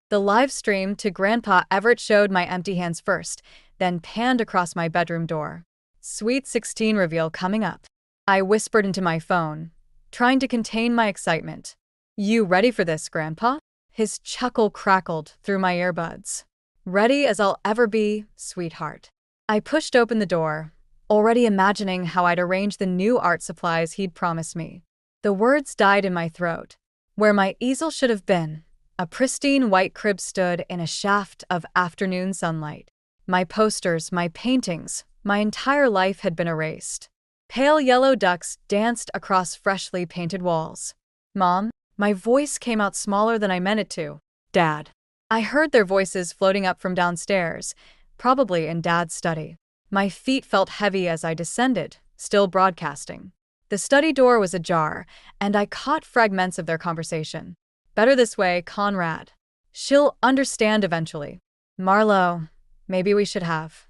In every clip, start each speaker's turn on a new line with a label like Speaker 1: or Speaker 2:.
Speaker 1: The live stream to Grandpa Everett showed my empty hands first, then panned across my bedroom door. Sweet 16 reveal coming up. I whispered into my phone, trying to contain my excitement. You ready for this, Grandpa? His chuckle crackled through my earbuds. Ready as I'll ever be, sweetheart. I pushed open the door, already imagining how I'd arrange the new art supplies he'd promised me. The words died in my throat. Where my easel should have been, a pristine white crib stood in a shaft of afternoon sunlight. My posters, my paintings, my entire life had been erased. Pale yellow ducks danced across freshly painted walls. Mom, my voice came out smaller than I meant it to. Dad. I heard their voices floating up from downstairs, probably in Dad's study. My feet felt heavy as I descended, still broadcasting. The study door was ajar, and I caught fragments of their conversation. Better this way, Conrad. She'll understand eventually. Marlo, maybe we should have.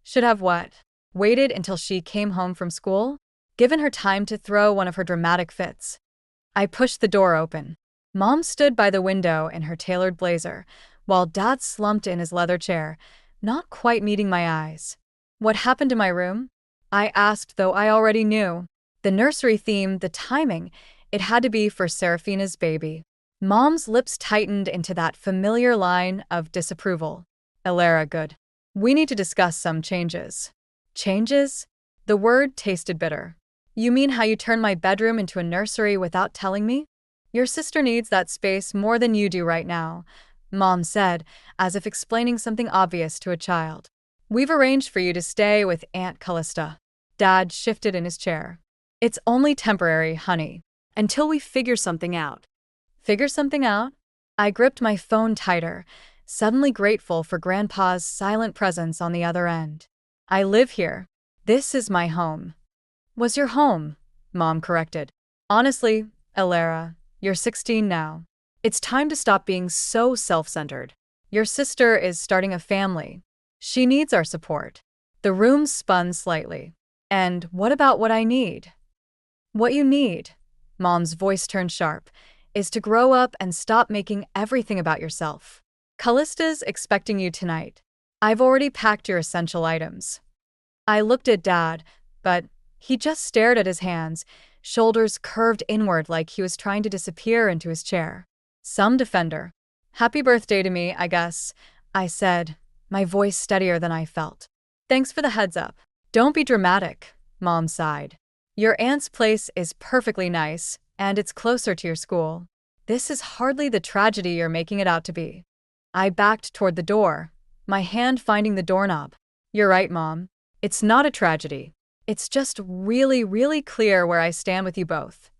Speaker 1: Should have what? Waited until she came home from school? Given her time to throw one of her dramatic fits. I pushed the door open. Mom stood by the window in her tailored blazer, while Dad slumped in his leather chair, not quite meeting my eyes. What happened to my room? I asked, though I already knew. The nursery theme, the timing, it had to be for Seraphina's baby. Mom's lips tightened into that familiar line of disapproval. Elara, good. We need to discuss some changes. Changes? The word tasted bitter. You mean how you turned my bedroom into a nursery without telling me? Your sister needs that space more than you do right now, Mom said, as if explaining something obvious to a child. We've arranged for you to stay with Aunt Callista. Dad shifted in his chair. It's only temporary, honey, until we figure something out. Figure something out? I gripped my phone tighter, suddenly grateful for Grandpa's silent presence on the other end. I live here. This is my home. Was your home? Mom corrected. Honestly, Elara, you're 16 now. It's time to stop being so self-centered. Your sister is starting a family. She needs our support. The room spun slightly. And what about what I need? What you need, Mom's voice turned sharp, is to grow up and stop making everything about yourself. Callista's expecting you tonight. I've already packed your essential items. I looked at Dad, but he just stared at his hands, shoulders curved inward like he was trying to disappear into his chair. Some defender. Happy birthday to me, I guess, I said, my voice steadier than I felt. Thanks for the heads up. Don't be dramatic, Mom sighed. Your aunt's place is perfectly nice, and it's closer to your school. This is hardly the tragedy you're making it out to be. I backed toward the door, my hand finding the doorknob. You're right, Mom. It's not a tragedy. It's just really, really clear where I stand with you both.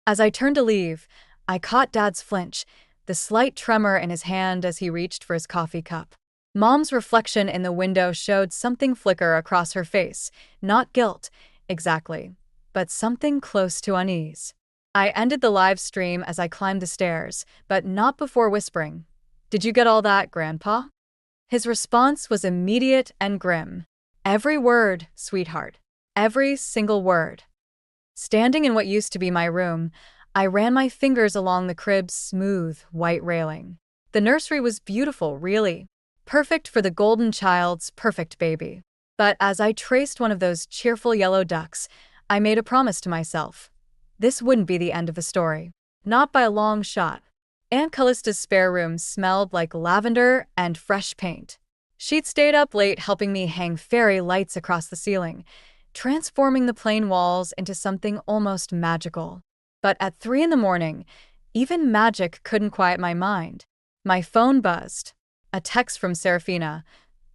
Speaker 1: As I turned to leave, I caught Dad's flinch, the slight tremor in his hand as he reached for his coffee cup. Mom's reflection in the window showed something flicker across her face, not guilt, exactly, but something close to unease. I ended the live stream as I climbed the stairs, but not before whispering, "Did you get all that, Grandpa?" His response was immediate and grim. Every word, sweetheart. Every single word. Standing in what used to be my room, I ran my fingers along the crib's smooth, white railing. The nursery was beautiful, really. Perfect for the golden child's perfect baby. But as I traced one of those cheerful yellow ducks, I made a promise to myself. This wouldn't be the end of the story. Not by a long shot. Aunt Callista's spare room smelled like lavender and fresh paint. She'd stayed up late helping me hang fairy lights across the ceiling, transforming the plain walls into something almost magical. But at 3 a.m, even magic couldn't quiet my mind. My phone buzzed. A text from Seraphina.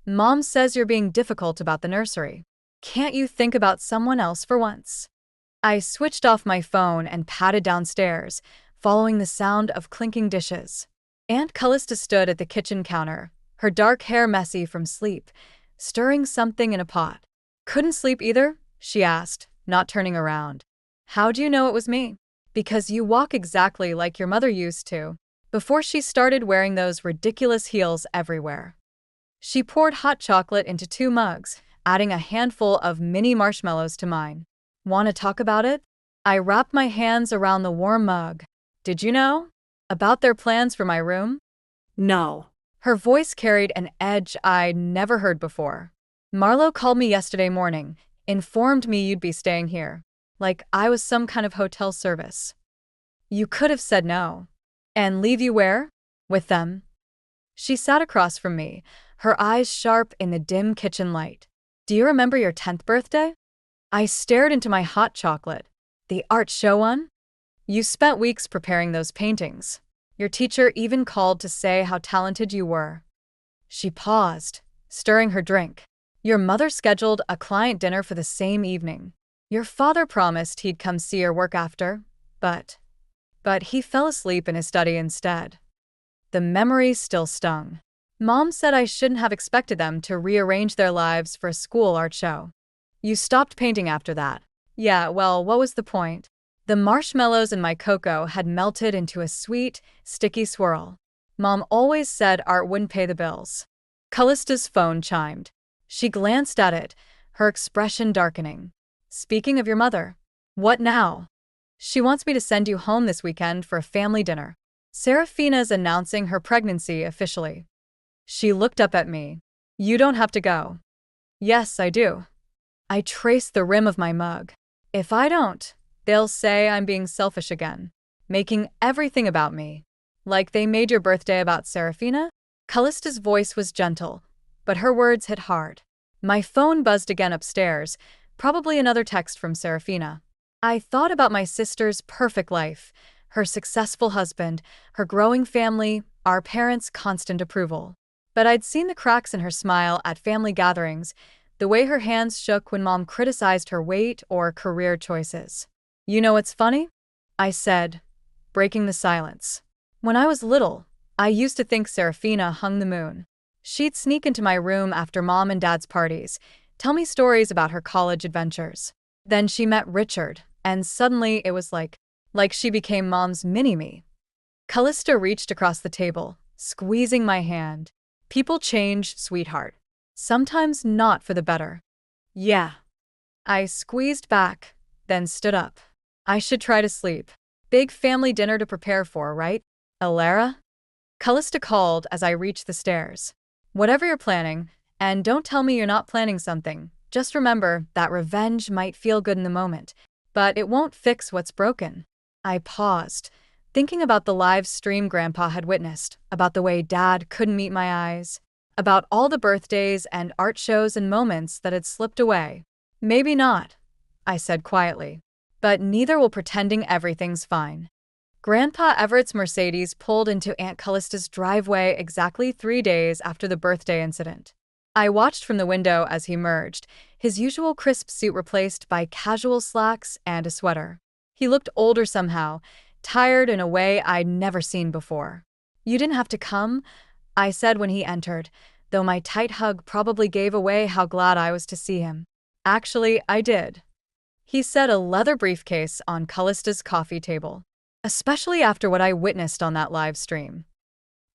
Speaker 1: Mom says you're being difficult about the nursery. Can't you think about someone else for once? I switched off my phone and padded downstairs, following the sound of clinking dishes. Aunt Callista stood at the kitchen counter, her dark hair messy from sleep, stirring something in a pot. Couldn't sleep either? She asked, not turning around. How do you know it was me? Because you walk exactly like your mother used to, before she started wearing those ridiculous heels everywhere. She poured hot chocolate into 2 mugs, adding a handful of mini marshmallows to mine. Want to talk about it? I wrapped my hands around the warm mug. Did you know? About their plans for my room?
Speaker 2: No.
Speaker 1: Her voice carried an edge I'd never heard before. Marlo called me yesterday morning, informed me you'd be staying here. Like I was some kind of hotel service. You could have said no. And leave you where? With them. She sat across from me, her eyes sharp in the dim kitchen light. Do you remember your 10th birthday? I stared into my hot chocolate. The art show one? You spent weeks preparing those paintings. Your teacher even called to say how talented you were. She paused, stirring her drink. Your mother scheduled a client dinner for the same evening. Your father promised he'd come see your work after, but he fell asleep in his study instead. The memory still stung. Mom said I shouldn't have expected them to rearrange their lives for a school art show. You stopped painting after that. Yeah, well, what was the point? The marshmallows in my cocoa had melted into a sweet, sticky swirl. Mom always said art wouldn't pay the bills. Callista's phone chimed. She glanced at it, her expression darkening. Speaking of your mother, what now? She wants me to send you home this weekend for a family dinner. Serafina's announcing her pregnancy officially. She looked up at me. You don't have to go. Yes, I do. I traced the rim of my mug. If I don't, they'll say I'm being selfish again, making everything about me. Like they made your birthday about Serafina? Callista's voice was gentle, but her words hit hard. My phone buzzed again upstairs, probably another text from Serafina. I thought about my sister's perfect life, her successful husband, her growing family, our parents' constant approval. But I'd seen the cracks in her smile at family gatherings, the way her hands shook when Mom criticized her weight or career choices. You know what's funny? I said, breaking the silence. When I was little, I used to think Serafina hung the moon. She'd sneak into my room after Mom and Dad's parties, tell me stories about her college adventures. Then she met Richard, and suddenly it was like she became Mom's mini-me. Callista reached across the table, squeezing my hand. People change, sweetheart. Sometimes not for the better. Yeah. I squeezed back, then stood up. I should try to sleep. Big family dinner to prepare for, right? Alara? Callista called as I reached the stairs. Whatever you're planning, and don't tell me you're not planning something, just remember that revenge might feel good in the moment, but it won't fix what's broken. I paused, thinking about the live stream Grandpa had witnessed, about the way Dad couldn't meet my eyes, about all the birthdays and art shows and moments that had slipped away. Maybe not, I said quietly, but neither will pretending everything's fine. Grandpa Everett's Mercedes pulled into Aunt Callista's driveway exactly 3 days after the birthday incident. I watched from the window as he emerged, his usual crisp suit replaced by casual slacks and a sweater. He looked older somehow, tired in a way I'd never seen before. You didn't have to come, I said when he entered, though my tight hug probably gave away how glad I was to see him. Actually, I did. He set a leather briefcase on Callista's coffee table, especially after what I witnessed on that live stream.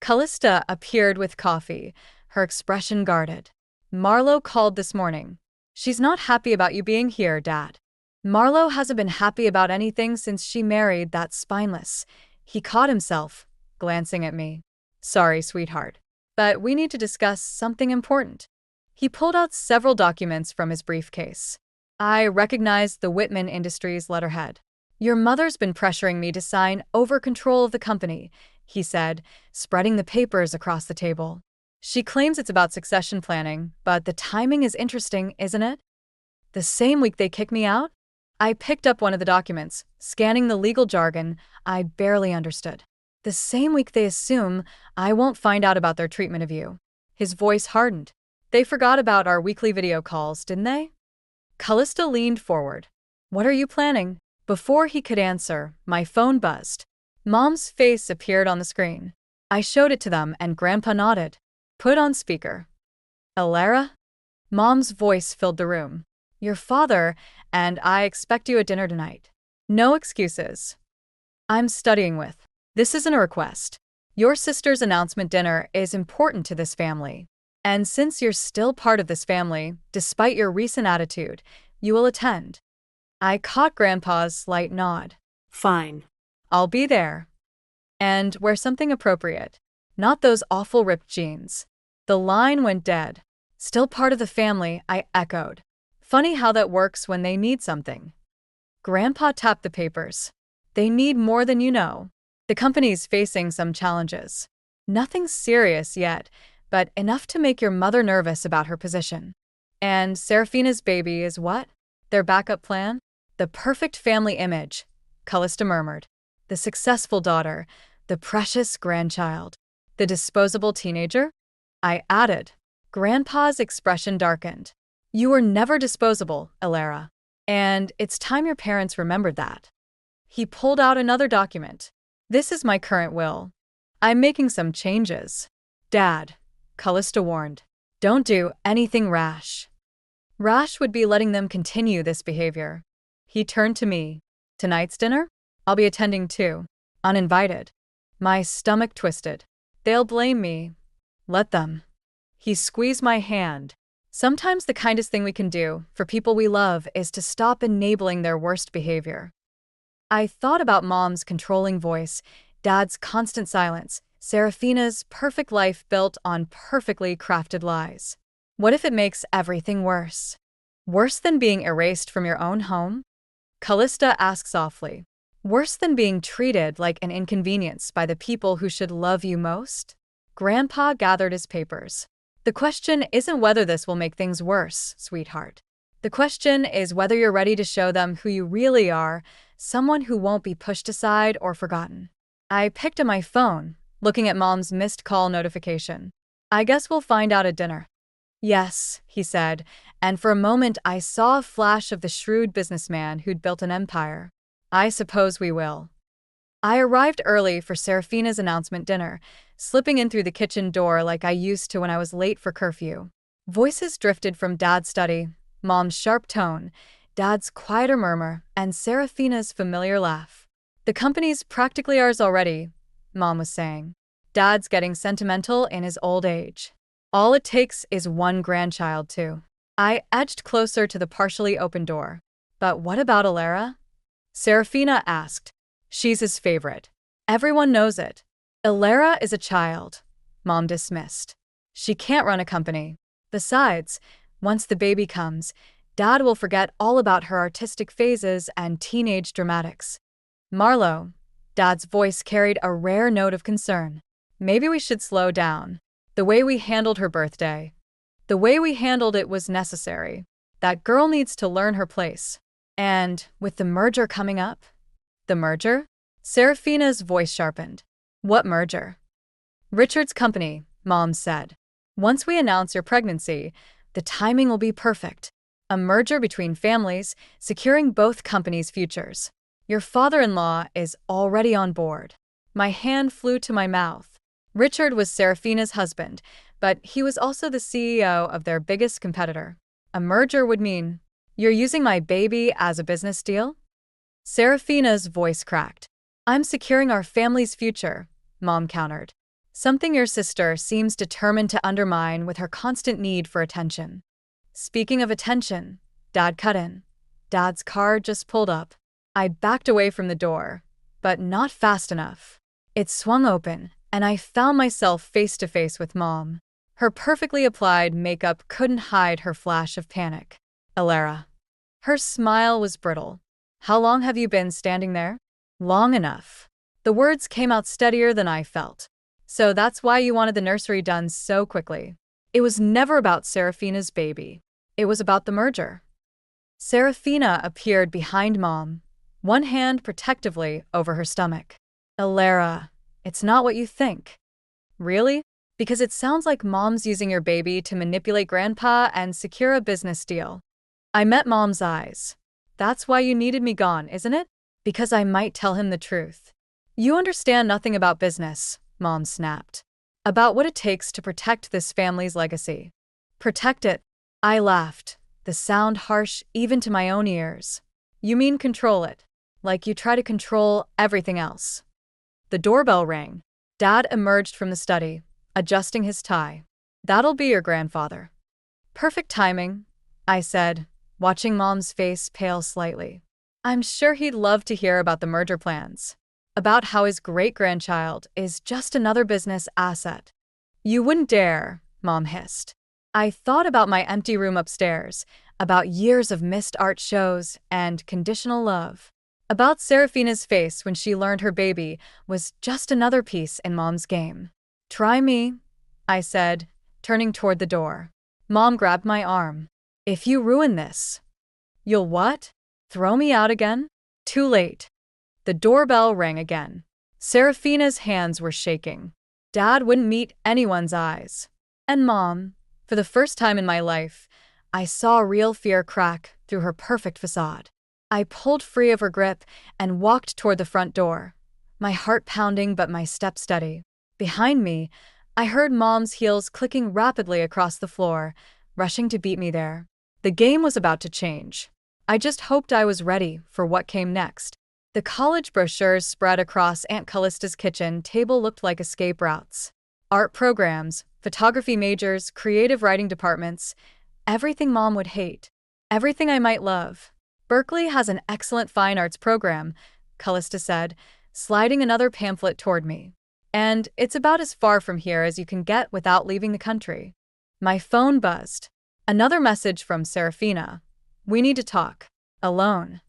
Speaker 1: Callista appeared with coffee, her expression guarded. Marlo called this morning. She's not happy about you being here, Dad. Marlo hasn't been happy about anything since she married that spineless. He caught himself, glancing at me. Sorry, sweetheart, but we need to discuss something important. He pulled out several documents from his briefcase. I recognized the Whitman Industries letterhead. Your mother's been pressuring me to sign over control of the company, he said, spreading the papers across the table. She claims it's about succession planning, but the timing is interesting, isn't it? The same week they kick me out? I picked up one of the documents, scanning the legal jargon I barely understood. The same week they assume I won't find out about their treatment of you. His voice hardened. They forgot about our weekly video calls, didn't they? Callista leaned forward. What are you planning? Before he could answer, my phone buzzed. Mom's face appeared on the screen. I showed it to them and Grandpa nodded. Put on speaker. Alara? Mom's voice filled the room. Your father and I expect you at dinner tonight. No excuses. I'm studying with. This isn't a request. Your sister's announcement dinner is important to this family. And since you're still part of this family, despite your recent attitude, you will attend. I caught Grandpa's slight nod.
Speaker 2: Fine.
Speaker 1: I'll be there. And wear something appropriate. Not those awful ripped jeans. The line went dead. Still part of the family, I echoed. Funny how that works when they need something. Grandpa tapped the papers. They need more than you know. The company's facing some challenges. Nothing serious yet, but enough to make your mother nervous about her position. And Serafina's baby is what? Their backup plan? The perfect family image, Callista murmured. The successful daughter, the precious grandchild, the disposable teenager? I added. Grandpa's expression darkened. You were never disposable, Elara. And it's time your parents remembered that. He pulled out another document. This is my current will. I'm making some changes. Dad, Callista warned. Don't do anything rash. Rash would be letting them continue this behavior. He turned to me. Tonight's dinner? I'll be attending too. Uninvited. My stomach twisted. They'll blame me. Let them. He squeezed my hand. Sometimes the kindest thing we can do for people we love is to stop enabling their worst behavior. I thought about Mom's controlling voice, Dad's constant silence, Serafina's perfect life built on perfectly crafted lies. What if it makes everything worse? Worse than being erased from your own home? Callista asked softly. Worse than being treated like an inconvenience by the people who should love you most? Grandpa gathered his papers. The question isn't whether this will make things worse, sweetheart. The question is whether you're ready to show them who you really are, someone who won't be pushed aside or forgotten. I picked up my phone, looking at Mom's missed call notification. I guess we'll find out at dinner. Yes, he said, and for a moment I saw a flash of the shrewd businessman who'd built an empire. I suppose we will. I arrived early for Serafina's announcement dinner, slipping in through the kitchen door like I used to when I was late for curfew. Voices drifted from Dad's study, Mom's sharp tone, Dad's quieter murmur, and Serafina's familiar laugh. The company's practically ours already, Mom was saying. Dad's getting sentimental in his old age. All it takes is one grandchild, too. I edged closer to the partially open door. But what about Elara? Serafina asked. She's his favorite. Everyone knows it. Elara is a child, Mom dismissed. She can't run a company. Besides, once the baby comes, Dad will forget all about her artistic phases and teenage dramatics. Marlo, Dad's voice carried a rare note of concern. Maybe we should slow down. The way we handled her birthday. The way we handled it was necessary. That girl needs to learn her place. And with the merger coming up? The merger? Serafina's voice sharpened. What merger? Richard's company, Mom said. Once we announce your pregnancy, the timing will be perfect. A merger between families, securing both companies' futures. Your father-in-law is already on board. My hand flew to my mouth. Richard was Serafina's husband, but he was also the CEO of their biggest competitor. A merger would mean, you're using my baby as a business deal? Serafina's voice cracked. I'm securing our family's future, Mom countered. Something your sister seems determined to undermine with her constant need for attention. Speaking of attention, Dad cut in. Dad's car just pulled up. I backed away from the door, but not fast enough. It swung open, and I found myself face to face with Mom. Her perfectly applied makeup couldn't hide her flash of panic. Elara. Her smile was brittle. How long have you been standing there? Long enough. The words came out steadier than I felt. So that's why you wanted the nursery done so quickly. It was never about Serafina's baby. It was about the merger. Serafina appeared behind Mom, one hand protectively over her stomach. Elara, it's not what you think. Really? Because it sounds like Mom's using your baby to manipulate Grandpa and secure a business deal. I met Mom's eyes. That's why you needed me gone, isn't it? Because I might tell him the truth. You understand nothing about business, Mom snapped. About what it takes to protect this family's legacy. Protect it? I laughed, the sound harsh even to my own ears. You mean control it, like you try to control everything else. The doorbell rang. Dad emerged from the study, adjusting his tie. That'll be your grandfather. Perfect timing, I said, watching Mom's face pale slightly. I'm sure he'd love to hear about the merger plans. about how his great-grandchild is just another business asset. You wouldn't dare, Mom hissed. I thought about my empty room upstairs, about years of missed art shows and conditional love, about Serafina's face when she learned her baby was just another piece in Mom's game. Try me, I said, turning toward the door. Mom grabbed my arm. If you ruin this, you'll what? Throw me out again? Too late. The doorbell rang again. Serafina's hands were shaking. Dad wouldn't meet anyone's eyes. And Mom, for the first time in my life, I saw real fear crack through her perfect facade. I pulled free of her grip and walked toward the front door, my heart pounding but my step steady. Behind me, I heard Mom's heels clicking rapidly across the floor, rushing to beat me there. The game was about to change. I just hoped I was ready for what came next. The college brochures spread across Aunt Callista's kitchen table looked like escape routes. Art programs, photography majors, creative writing departments, everything Mom would hate, everything I might love. Berkeley has an excellent fine arts program, Callista said, sliding another pamphlet toward me. And it's about as far from here as you can get without leaving the country. My phone buzzed. Another message from Serafina. We need to talk. Alone.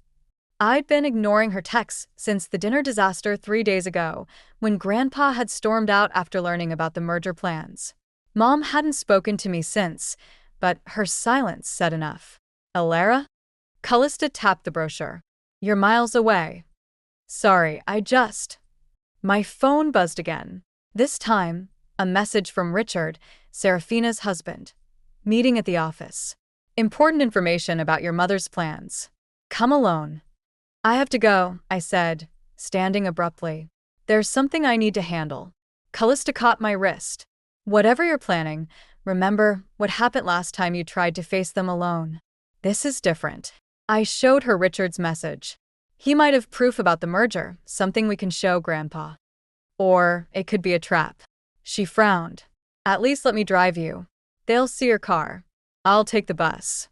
Speaker 1: I'd been ignoring her texts since the dinner disaster 3 days ago, when Grandpa had stormed out after learning about the merger plans. Mom hadn't spoken to me since, but her silence said enough. Alara? Callista tapped the brochure. You're miles away. Sorry, My phone buzzed again. This time, a message from Richard, Serafina's husband. Meeting at the office. Important information about your mother's plans. Come alone. I have to go, I said, standing abruptly. There's something I need to handle. Callista caught my wrist. Whatever you're planning, remember what happened last time you tried to face them alone. This is different. I showed her Richard's message. He might have proof about the merger, something we can show Grandpa. Or it could be a trap. She frowned. At least let me drive you. They'll see your car. I'll take the bus.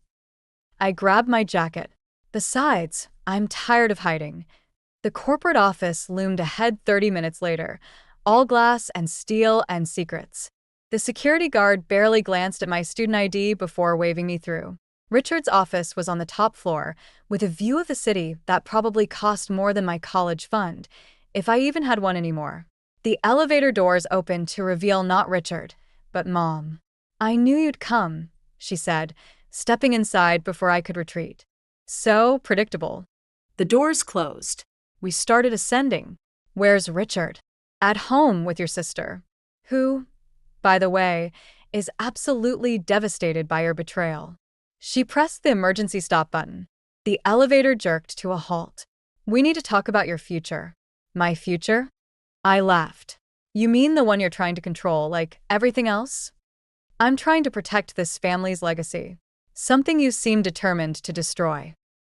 Speaker 1: I grabbed my jacket. Besides, I'm tired of hiding. The corporate office loomed ahead 30 minutes later, all glass and steel and secrets. The security guard barely glanced at my student ID before waving me through. Richard's office was on the top floor, with a view of the city that probably cost more than my college fund, if I even had one anymore. The elevator doors opened to reveal not Richard, but Mom. I knew you'd come, she said, stepping inside before I could retreat. So predictable. The doors closed. We started ascending. Where's Richard? At home with your sister, who, by the way, is absolutely devastated by your betrayal. She pressed the emergency stop button. The elevator jerked to a halt. We need to talk about your future. My future? I laughed. You mean the one you're trying to control, like everything else? I'm trying to protect this family's legacy. Something you seem determined to destroy.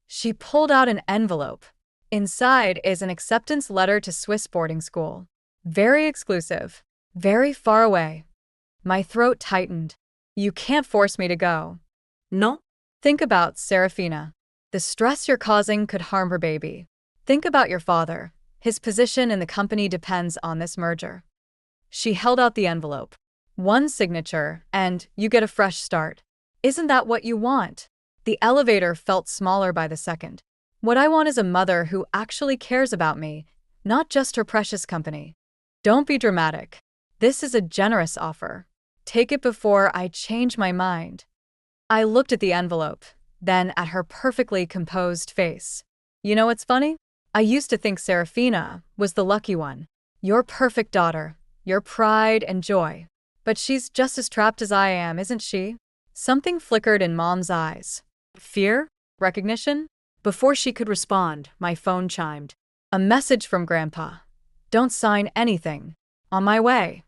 Speaker 1: She pulled out an envelope. Inside is an acceptance letter to Swiss boarding school. Very exclusive. Very far away. My throat tightened. You can't force me to go. No. Think about Serafina. The stress you're causing could harm her baby. Think about your father. His position in the company depends on this merger. She held out the envelope. One signature, and you get a fresh start. Isn't that what you want? The elevator felt smaller by the second. What I want is a mother who actually cares about me, not just her precious company. Don't be dramatic. This is a generous offer. Take it before I change my mind. I looked at the envelope, then at her perfectly composed face. You know what's funny? I used to think Serafina was the lucky one. Your perfect daughter, your pride and joy. But she's just as trapped as I am, isn't she? Something flickered in Mom's eyes. Fear? Recognition? Before she could respond, my phone chimed. A message from Grandpa. Don't sign anything. On my way.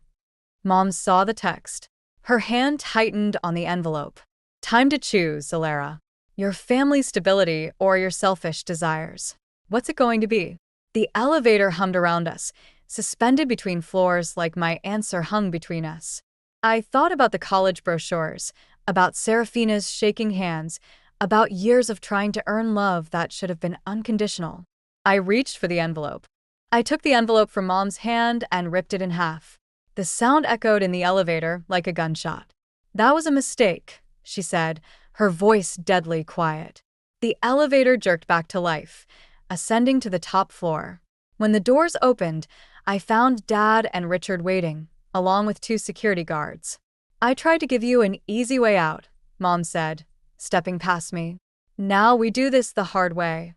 Speaker 1: Mom saw the text. Her hand tightened on the envelope. Time to choose, Alara. Your family's stability or your selfish desires. What's it going to be? The elevator hummed around us, suspended between floors like my answer hung between us. I thought about the college brochures, about Serafina's shaking hands, about years of trying to earn love that should have been unconditional. I reached for the envelope. I took the envelope from Mom's hand and ripped it in half. The sound echoed in the elevator like a gunshot. "That was a mistake," she said, her voice deadly quiet. The elevator jerked back to life, ascending to the top floor. When the doors opened, I found Dad and Richard waiting, along with 2 security guards. "I tried to give you an easy way out," Mom said, stepping past me. "Now we do this the hard way."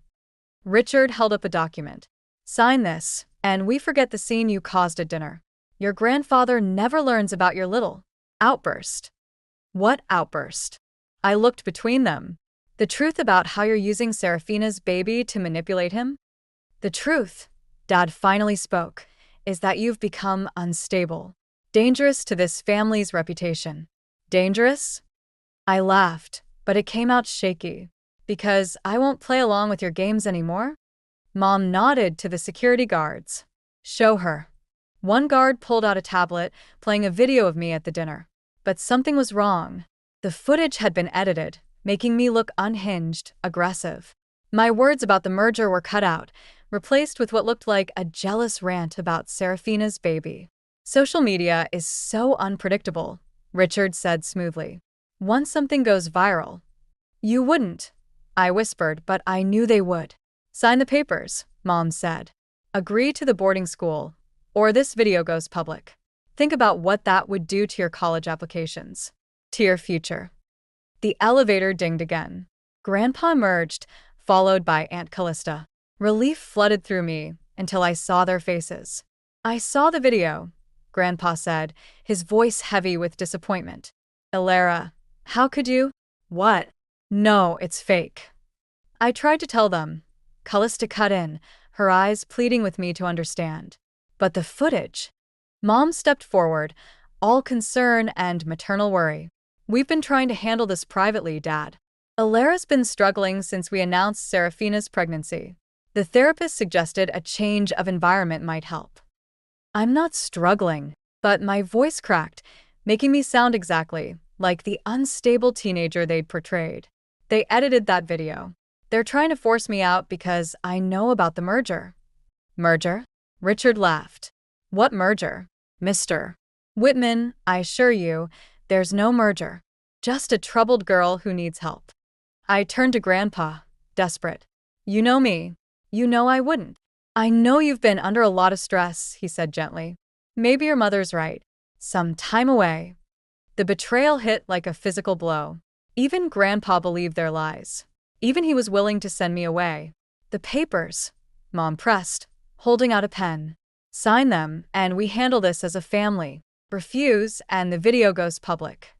Speaker 1: Richard held up a document. "Sign this, and we forget the scene you caused at dinner. Your grandfather never learns about your little outburst." "What outburst?" I looked between them. "The truth about how you're using Serafina's baby to manipulate him? The truth," Dad finally spoke, "is that you've become unstable. Dangerous to this family's reputation." "Dangerous?" I laughed, but it came out shaky. "Because I won't play along with your games anymore?" Mom nodded to the security guards. "Show her." One guard pulled out a tablet, playing a video of me at the dinner. But something was wrong. The footage had been edited, making me look unhinged, aggressive. My words about the merger were cut out, replaced with what looked like a jealous rant about Serafina's baby. "Social media is so unpredictable," Richard said smoothly. "Once something goes viral—" "You wouldn't," I whispered, but I knew they would. "Sign the papers," Mom said. "Agree to the boarding school, or this video goes public. Think about what that would do to your college applications. To your future." The elevator dinged again. Grandpa emerged, followed by Aunt Callista. Relief flooded through me until I saw their faces. "I saw the video," Grandpa said, his voice heavy with disappointment. "Elara, how could you?" "What?" "No, it's fake." I tried to tell them. Callista cut in, her eyes pleading with me to understand. "But the footage." Mom stepped forward, all concern and maternal worry. "We've been trying to handle this privately, Dad. Elara's been struggling since we announced Serafina's pregnancy. The therapist suggested a change of environment might help." "I'm not struggling," but my voice cracked, making me sound exactly like the unstable teenager they'd portrayed. "They edited that video. They're trying to force me out because I know about the merger." "Merger?" Richard laughed. "What merger, Mr. Whitman? I assure you, there's no merger. Just a troubled girl who needs help." I turned to Grandpa, desperate. "You know me. You know I wouldn't." "I know you've been under a lot of stress," he said gently. "Maybe your mother's right. Some time away." The betrayal hit like a physical blow. Even Grandpa believed their lies. Even he was willing to send me away. "The papers," Mom pressed, holding out a pen. "Sign them, and we handle this as a family. Refuse, and the video goes public."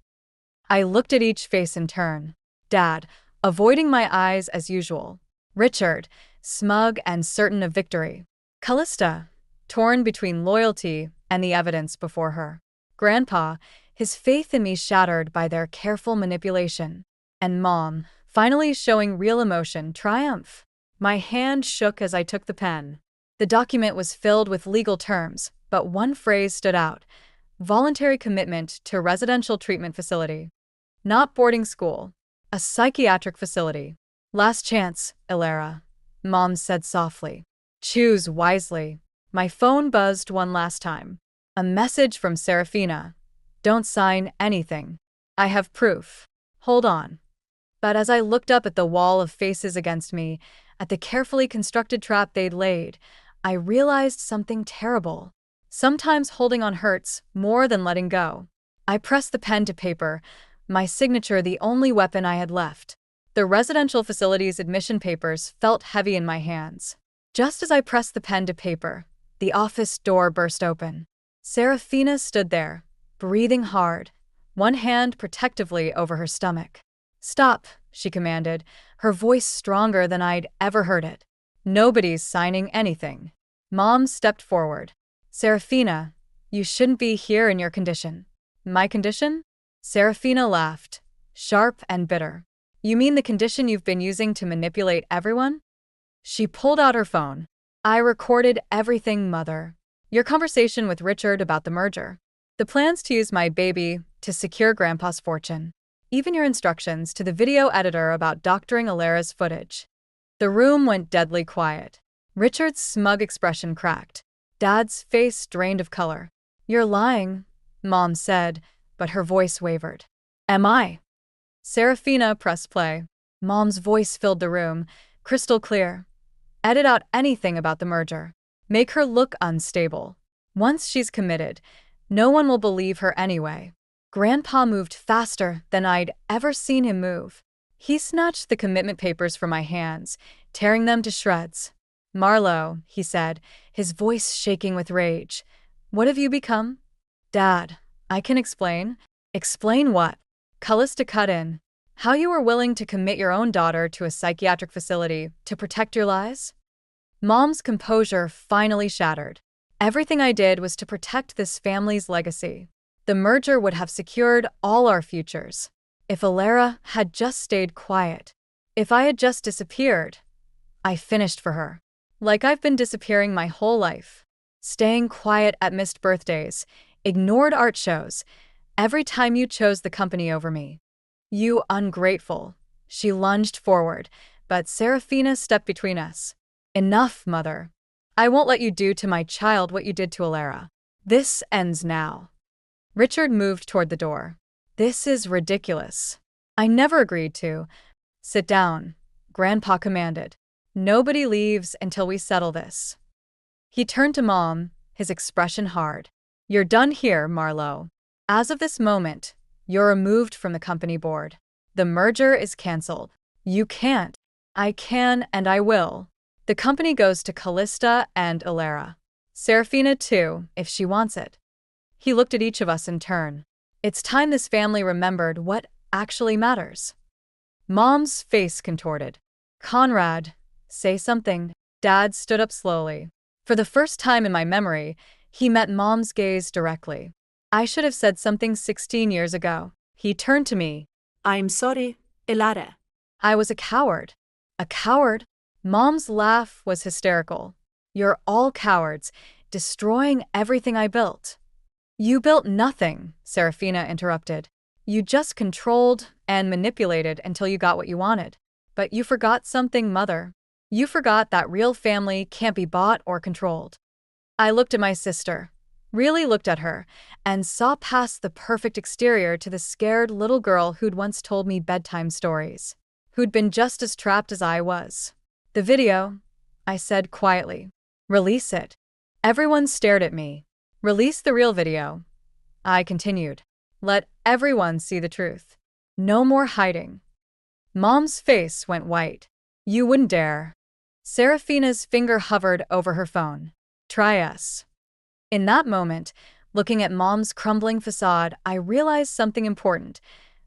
Speaker 1: I looked at each face in turn. Dad, avoiding my eyes as usual. Richard, smug and certain of victory. Callista, torn between loyalty and the evidence before her. Grandpa, his faith in me shattered by their careful manipulation. And Mom, finally showing real emotion, triumph. My hand shook as I took the pen. The document was filled with legal terms, but one phrase stood out: voluntary commitment to residential treatment facility. Not boarding school. A psychiatric facility. "Last chance, Elara," Mom said softly. "Choose wisely." My phone buzzed one last time. A message from Serafina. "Don't sign anything. I have proof. Hold on." But as I looked up at the wall of faces against me, at the carefully constructed trap they'd laid, I realized something terrible. Sometimes holding on hurts more than letting go. I pressed the pen to paper, my signature the only weapon I had left. The residential facility's admission papers felt heavy in my hands. Just as I pressed the pen to paper, the office door burst open. Serafina stood there, breathing hard, one hand protectively over her stomach. "Stop," she commanded, her voice stronger than I'd ever heard it. "Nobody's signing anything." Mom stepped forward. "Serafina, you shouldn't be here in your condition." "My condition?" Serafina laughed, sharp and bitter. "You mean the condition you've been using to manipulate everyone?" She pulled out her phone. "I recorded everything, Mother. Your conversation with Richard about the merger. The plans to use my baby to secure Grandpa's fortune. Even your instructions to the video editor about doctoring Elara's footage." The room went deadly quiet. Richard's smug expression cracked. Dad's face drained of color. "You're lying," Mom said, but her voice wavered. "Am I?" Serafina pressed play. Mom's voice filled the room, crystal clear. "Edit out anything about the merger. Make her look unstable. Once she's committed, no one will believe her anyway." Grandpa moved faster than I'd ever seen him move. He snatched the commitment papers from my hands, tearing them to shreds. "Marlo," he said, his voice shaking with rage. "What have you become?" "Dad, I can explain." "Explain what?" Callista cut in. "How you were willing to commit your own daughter to a psychiatric facility to protect your lies?" Mom's composure finally shattered. "Everything I did was to protect this family's legacy. The merger would have secured all our futures. If Alara had just stayed quiet, if I had just disappeared, I finished for her. Like I've been disappearing my whole life. Staying quiet at missed birthdays, ignored art shows, every time you chose the company over me. You ungrateful." She lunged forward, but Serafina stepped between us. "Enough, Mother. I won't let you do to my child what you did to Alara. This ends now." Richard moved toward the door. "This is ridiculous. I never agreed to." "Sit down," Grandpa commanded. "Nobody leaves until we settle this." He turned to Mom, his expression hard. "You're done here, Marlo. As of this moment, you're removed from the company board. The merger is canceled. You can't. I can and I will. The company goes to Callista and Alara. Serafina too, if she wants it." He looked at each of us in turn. It's time this family remembered what actually matters. Mom's face contorted. "Conrad, say something." Dad stood up slowly. For the first time in my memory, he met Mom's gaze directly. "I should have said something 16 years ago." He turned to me.
Speaker 2: "I'm sorry, Alara."
Speaker 1: "I was a coward." "A coward?" Mom's laugh was hysterical. "You're all cowards, destroying everything I built." "You built nothing," Serafina interrupted. "You just controlled and manipulated until you got what you wanted. But you forgot something, Mother. You forgot that real family can't be bought or controlled." I looked at my sister, really looked at her, and saw past the perfect exterior to the scared little girl who'd once told me bedtime stories, who'd been just as trapped as I was. "The video," I said quietly. "Release it." Everyone stared at me. "Release the real video," I continued. "Let everyone see the truth. No more hiding." Mom's face went white. "You wouldn't dare." Serafina's finger hovered over her phone. "Try us." In that moment, looking at Mom's crumbling facade, I realized something important.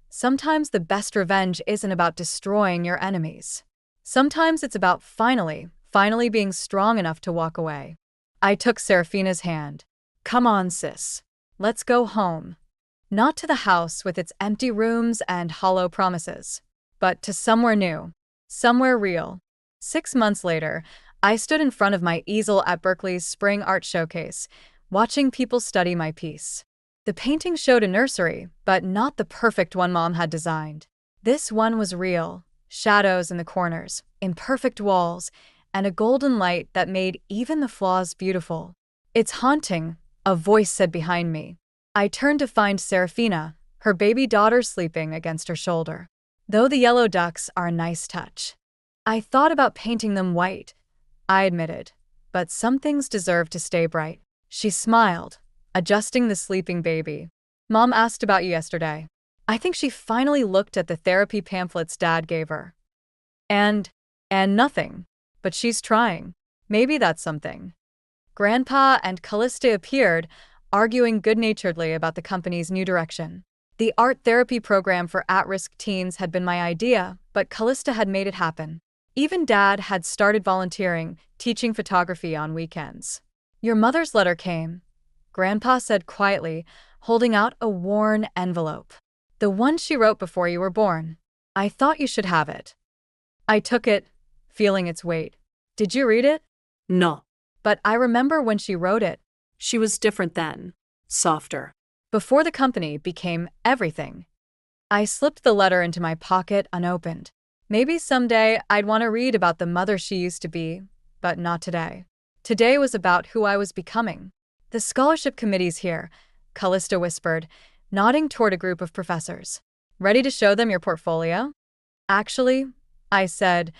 Speaker 1: Sometimes the best revenge isn't about destroying your enemies. Sometimes it's about finally being strong enough to walk away. I took Serafina's hand. "Come on, sis. Let's go home. Not to the house with its empty rooms and hollow promises, but to somewhere new, somewhere real." 6 months later, I stood in front of my easel at Berkeley's Spring Art Showcase, watching people study my piece. The painting showed a nursery, but not the perfect one Mom had designed. This one was real, shadows in the corners, imperfect walls, and a golden light that made even the flaws beautiful. "It's haunting," a voice said behind me. I turned to find Serafina, her baby daughter sleeping against her shoulder. "Though the yellow ducks are a nice touch. I thought about painting them white," I admitted, "but some things deserve to stay bright." She smiled, adjusting the sleeping baby. "Mom asked about you yesterday." I think she finally looked at the therapy pamphlets Dad gave her. And nothing. But she's trying. Maybe that's something." Grandpa and Callista appeared, arguing good-naturedly about the company's new direction. The art therapy program for at-risk teens had been my idea, but Callista had made it happen. Even Dad had started volunteering, teaching photography on weekends. "Your mother's letter came," Grandpa said quietly, holding out a worn envelope. "The one she wrote before you were born. I thought you should have it." I took it, feeling its weight. "Did you read it?"
Speaker 2: "No."
Speaker 1: "But I remember when she wrote it."
Speaker 2: She was different then. Softer.
Speaker 1: "Before the company became everything." I slipped the letter into my pocket unopened. Maybe someday I'd want to read about the mother she used to be, but not today. Today was about who I was becoming. The scholarship committee's here, Callista whispered, nodding toward a group of professors. Ready to show them your portfolio? Actually, I said,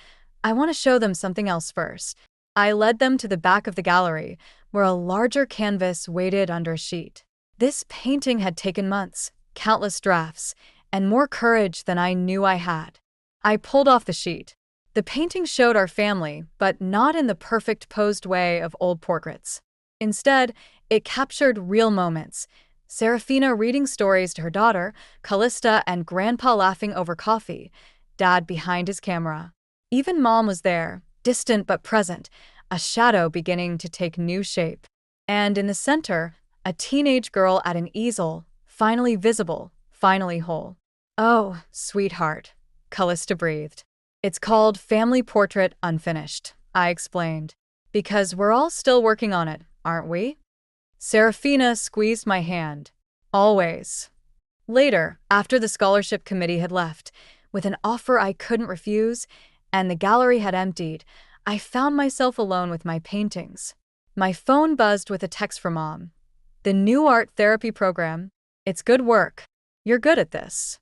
Speaker 1: I want to show them something else first. I led them to the back of the gallery, where a larger canvas waited under a sheet. This painting had taken months, countless drafts, and more courage than I knew I had. I pulled off the sheet. The painting showed our family, but not in the perfect posed way of old portraits. Instead, it captured real moments. Serafina reading stories to her daughter, Callista and Grandpa laughing over coffee, Dad behind his camera. Even Mom was there, distant but present, a shadow beginning to take new shape. And in the center, a teenage girl at an easel, finally visible, finally whole. Oh, sweetheart, Callista breathed. It's called Family Portrait Unfinished, I explained. Because we're all still working on it, aren't we? Serafina squeezed my hand. Always. Later, after the scholarship committee had left, with an offer I couldn't refuse, and the gallery had emptied, I found myself alone with my paintings. My phone buzzed with a text from Mom. The new art therapy program. It's good work. You're good at this.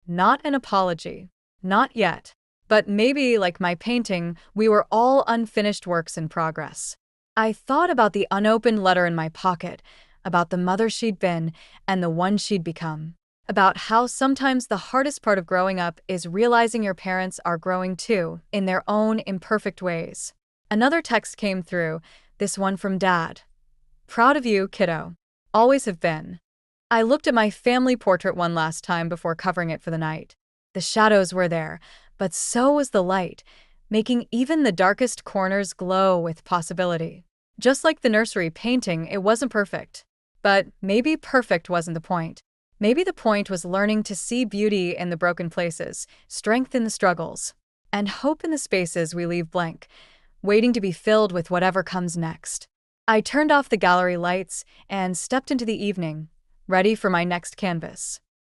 Speaker 1: Not an apology. Not yet. But maybe, like my painting, we were all unfinished works in progress. I thought about the unopened letter in my pocket, about the mother she'd been and the one she'd become, about how sometimes the hardest part of growing up is realizing your parents are growing too, in their own imperfect ways. Another text came through, this one from Dad. Proud of you, kiddo. Always have been. I looked at my family portrait one last time before covering it for the night. The shadows were there, but so was the light, making even the darkest corners glow with possibility. Just like the nursery painting, it wasn't perfect. But maybe perfect wasn't the point. Maybe the point was learning to see beauty in the broken places, strength in the struggles, and hope in the spaces we leave blank, waiting to be filled with whatever comes next. I turned off the gallery lights and stepped into the evening, ready for my next canvas.